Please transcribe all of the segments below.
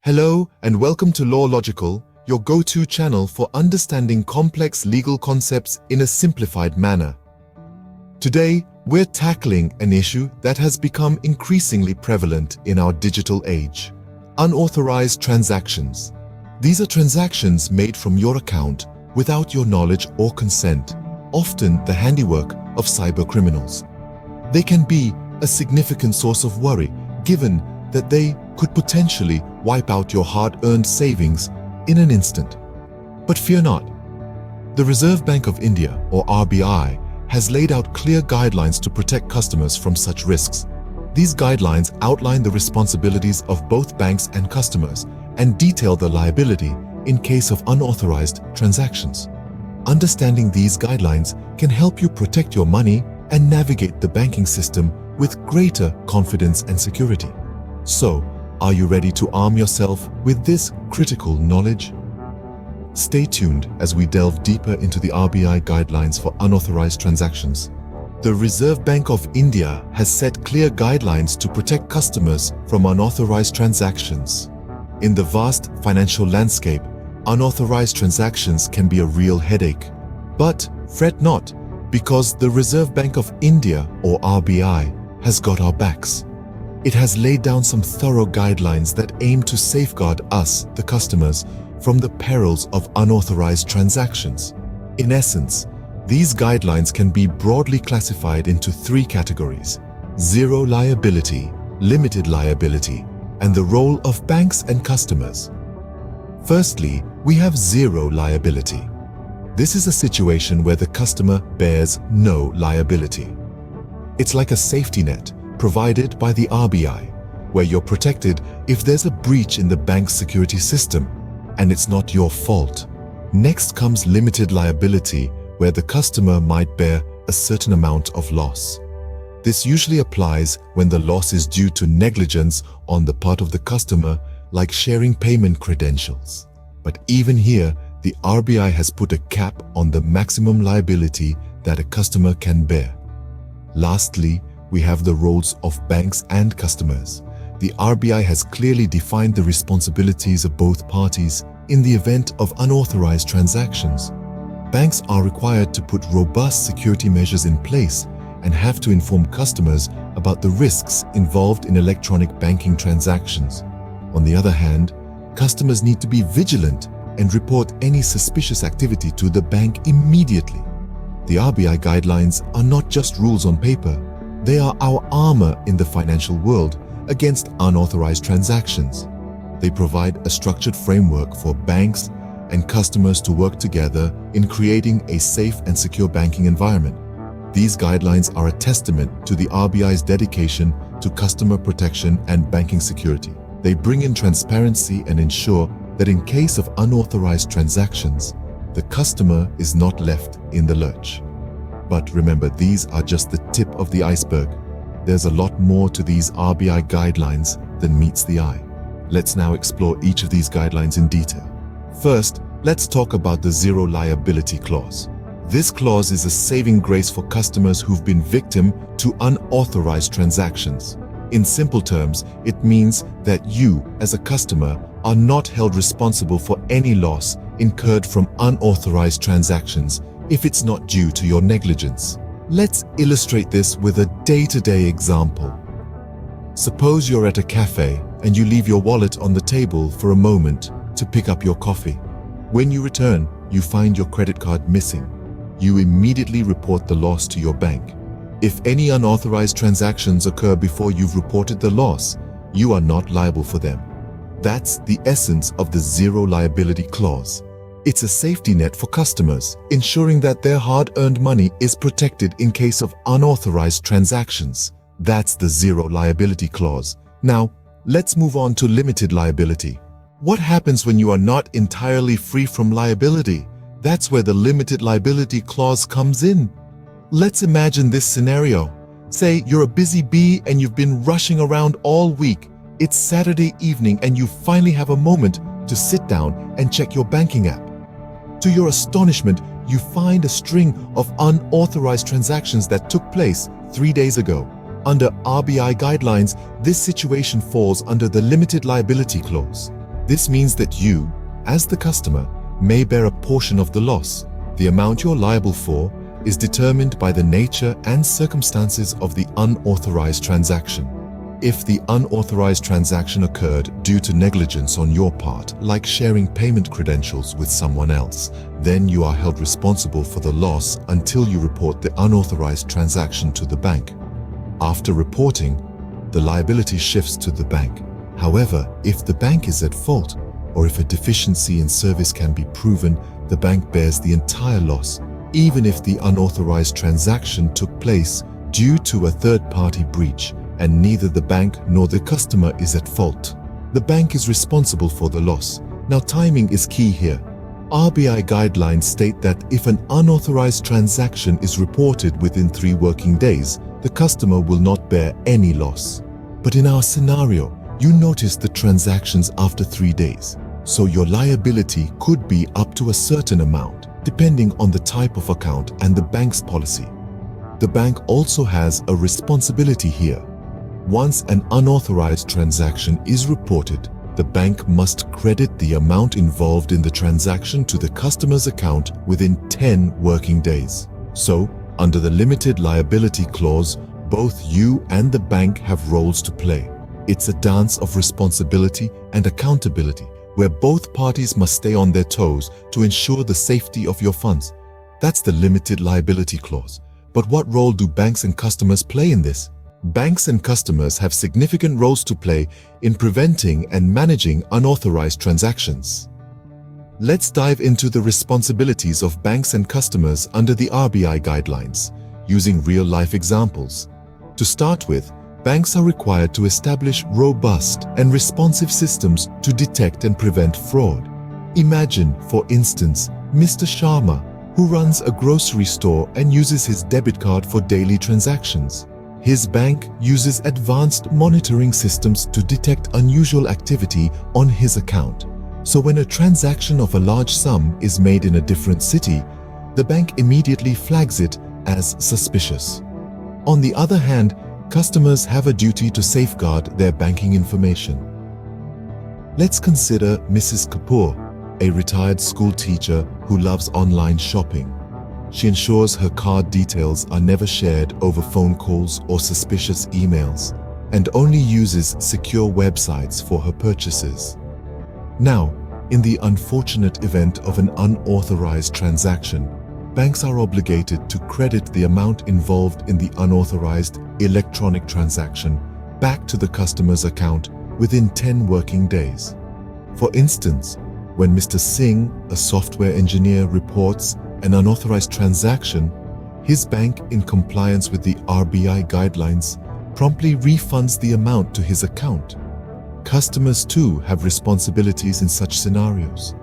Hello and welcome to Law Logical, your go-to channel for understanding complex legal concepts in a simplified manner. Today, we're tackling an issue that has become increasingly prevalent in our digital age: unauthorized transactions. These are transactions made from your account without your knowledge or consent, often the handiwork of cybercriminals. They can be a significant source of worry, given that they could potentially wipe out your hard-earned savings in an instant. But fear not. The Reserve Bank of India, or RBI, has laid out clear guidelines to protect customers from such risks. These guidelines outline the responsibilities of both banks and customers and detail the liability in case of unauthorized transactions. Understanding these guidelines can help you protect your money and navigate the banking system with greater confidence and security. So, are you ready to arm yourself with this critical knowledge? Stay tuned as we delve deeper into the RBI guidelines for unauthorized transactions. The Reserve Bank of India has set clear guidelines to protect customers from unauthorized transactions. In the vast financial landscape, unauthorized transactions can be a real headache. But fret not, because the Reserve Bank of India, or RBI, has got our backs. It has laid down some thorough guidelines that aim to safeguard us, the customers, from the perils of unauthorized transactions. In essence, these guidelines can be broadly classified into three categories: zero liability, limited liability, and the role of banks and customers. Firstly, we have zero liability. This is a situation where the customer bears no liability. It's like a safety net provided by the RBI, where you're protected if there's a breach in the bank's security system, and it's not your fault. Next comes limited liability, where the customer might bear a certain amount of loss. This usually applies when the loss is due to negligence on the part of the customer, like sharing payment credentials. But even here, the RBI has put a cap on the maximum liability that a customer can bear. Lastly, we have the roles of banks and customers. The RBI has clearly defined the responsibilities of both parties in the event of unauthorized transactions. Banks are required to put robust security measures in place and have to inform customers about the risks involved in electronic banking transactions. On the other hand, customers need to be vigilant and report any suspicious activity to the bank immediately. The RBI guidelines are not just rules on paper. They are our armor in the financial world against unauthorized transactions. They provide a structured framework for banks and customers to work together in creating a safe and secure banking environment. These guidelines are a testament to the RBI's dedication to customer protection and banking security. They bring in transparency and ensure that in case of unauthorized transactions, the customer is not left in the lurch. But remember, these are just the tip of the iceberg. There's a lot more to these RBI guidelines than meets the eye. Let's now explore each of these guidelines in detail. First, let's talk about the zero liability clause. This clause is a saving grace for customers who've been victim to unauthorized transactions. In simple terms, it means that you, as a customer, are not held responsible for any loss incurred from unauthorized transactions if it's not due to your negligence. Let's illustrate this with a day-to-day example. Suppose you're at a cafe and you leave your wallet on the table for a moment to pick up your coffee. When you return, you find your credit card missing. You immediately report the loss to your bank. If any unauthorized transactions occur before you've reported the loss, you are not liable for them. That's the essence of the zero liability clause. It's a safety net for customers, ensuring that their hard-earned money is protected in case of unauthorized transactions. That's the zero liability clause. Now, let's move on to limited liability. What happens when you are not entirely free from liability? That's where the limited liability clause comes in. Let's imagine this scenario. Say you're a busy bee and you've been rushing around all week. It's Saturday evening and you finally have a moment to sit down and check your banking app. To your astonishment, you find a string of unauthorized transactions that took place 3 days ago. Under RBI guidelines, this situation falls under the limited liability clause. This means that you, as the customer, may bear a portion of the loss. The amount you're liable for is determined by the nature and circumstances of the unauthorized transaction. If the unauthorized transaction occurred due to negligence on your part, like sharing payment credentials with someone else, then you are held responsible for the loss until you report the unauthorized transaction to the bank. After reporting, the liability shifts to the bank. However, if the bank is at fault, or if a deficiency in service can be proven, the bank bears the entire loss, even if the unauthorized transaction took place due to a third-party breach, and neither the bank nor the customer is at fault. The bank is responsible for the loss. Now, timing is key here. RBI guidelines state that if an unauthorized transaction is reported within 3 working days, the customer will not bear any loss. But in our scenario, you noticed the transactions after 3 days, so your liability could be up to a certain amount, depending on the type of account and the bank's policy. The bank also has a responsibility here. Once an unauthorized transaction is reported, the bank must credit the amount involved in the transaction to the customer's account within 10 working days. So, under the limited liability clause, both you and the bank have roles to play. It's a dance of responsibility and accountability, where both parties must stay on their toes to ensure the safety of your funds. That's the limited liability clause. But what role do banks and customers play in this? Banks and customers have significant roles to play in preventing and managing unauthorized transactions. Let's dive into the responsibilities of banks and customers under the RBI guidelines, using real-life examples. To start with, banks are required to establish robust and responsive systems to detect and prevent fraud. Imagine, for instance, Mr. Sharma, who runs a grocery store and uses his debit card for daily transactions. His bank uses advanced monitoring systems to detect unusual activity on his account. So when a transaction of a large sum is made in a different city, the bank immediately flags it as suspicious. On the other hand, customers have a duty to safeguard their banking information. Let's consider Mrs. Kapoor, a retired school teacher who loves online shopping. She ensures her card details are never shared over phone calls or suspicious emails, and only uses secure websites for her purchases. Now, in the unfortunate event of an unauthorized transaction, banks are obligated to credit the amount involved in the unauthorized electronic transaction back to the customer's account within 10 working days. For instance, when Mr. Singh, a software engineer, reports an unauthorized transaction, his bank, in compliance with the RBI guidelines, promptly refunds the amount to his account. Customers too have responsibilities in such scenarios.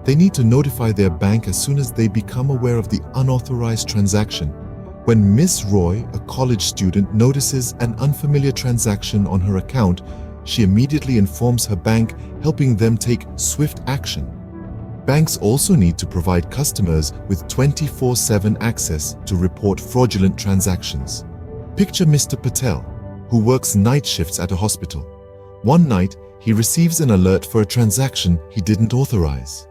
They need to notify their bank as soon as they become aware of the unauthorized transaction. When Miss Roy, a college student, notices an unfamiliar transaction on her account, she immediately informs her bank, helping them take swift action. Banks also need to provide customers with 24/7 access to report fraudulent transactions. Picture Mr. Patel, who works night shifts at a hospital. One night, he receives an alert for a transaction he didn't authorize.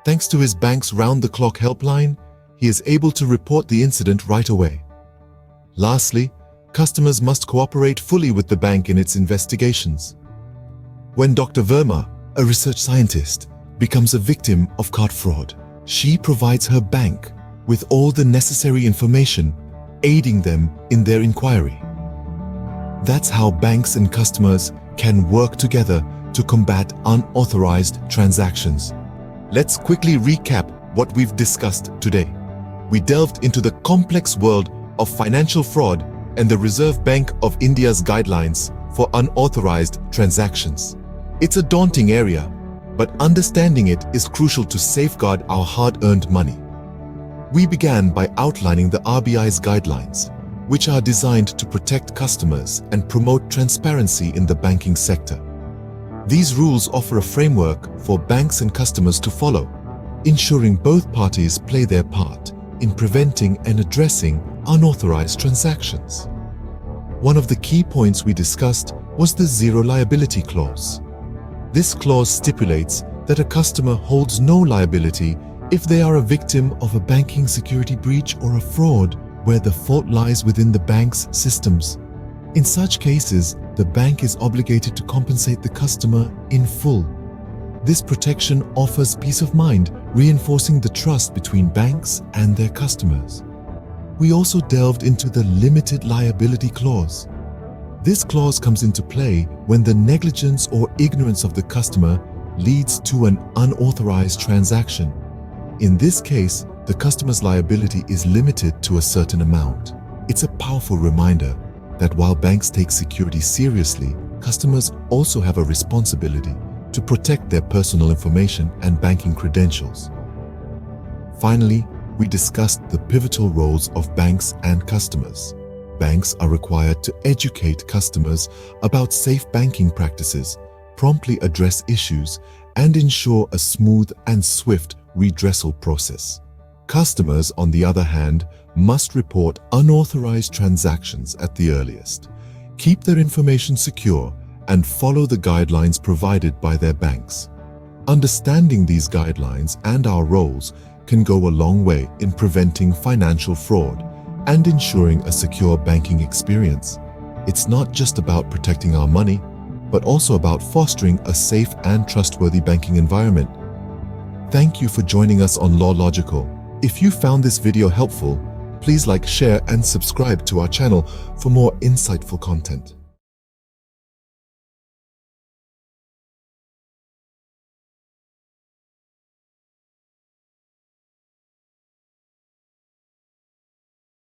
Thanks to his bank's round-the-clock helpline, he is able to report the incident right away. Lastly, customers must cooperate fully with the bank in its investigations. When Dr. Verma, a research scientist, becomes a victim of card fraud, she provides her bank with all the necessary information, aiding them in their inquiry. That's how banks and customers can work together to combat unauthorized transactions. Let's quickly recap what we've discussed today. We delved into the complex world of financial fraud and the Reserve Bank of India's guidelines for unauthorized transactions. It's a daunting area, but understanding it is crucial to safeguard our hard-earned money. We began by outlining the RBI's guidelines, which are designed to protect customers and promote transparency in the banking sector. These rules offer a framework for banks and customers to follow, ensuring both parties play their part in preventing and addressing unauthorized transactions. One of the key points we discussed was the zero liability clause. This clause stipulates that a customer holds no liability if they are a victim of a banking security breach or a fraud where the fault lies within the bank's systems. In such cases, the bank is obligated to compensate the customer in full. This protection offers peace of mind, reinforcing the trust between banks and their customers. We also delved into the limited liability clause. This clause comes into play when the negligence or ignorance of the customer leads to an unauthorized transaction. In this case, the customer's liability is limited to a certain amount. It's a powerful reminder that while banks take security seriously, customers also have a responsibility to protect their personal information and banking credentials. Finally, we discussed the pivotal roles of banks and customers. Banks are required to educate customers about safe banking practices, promptly address issues, and ensure a smooth and swift redressal process. Customers, on the other hand, must report unauthorized transactions at the earliest, keep their information secure, and follow the guidelines provided by their banks. Understanding these guidelines and our roles can go a long way in preventing financial fraud and ensuring a secure banking experience. It's not just about protecting our money, but also about fostering a safe and trustworthy banking environment. Thank you for joining us on Law Logical. If you found this video helpful, please like, share, and subscribe to our channel for more insightful content.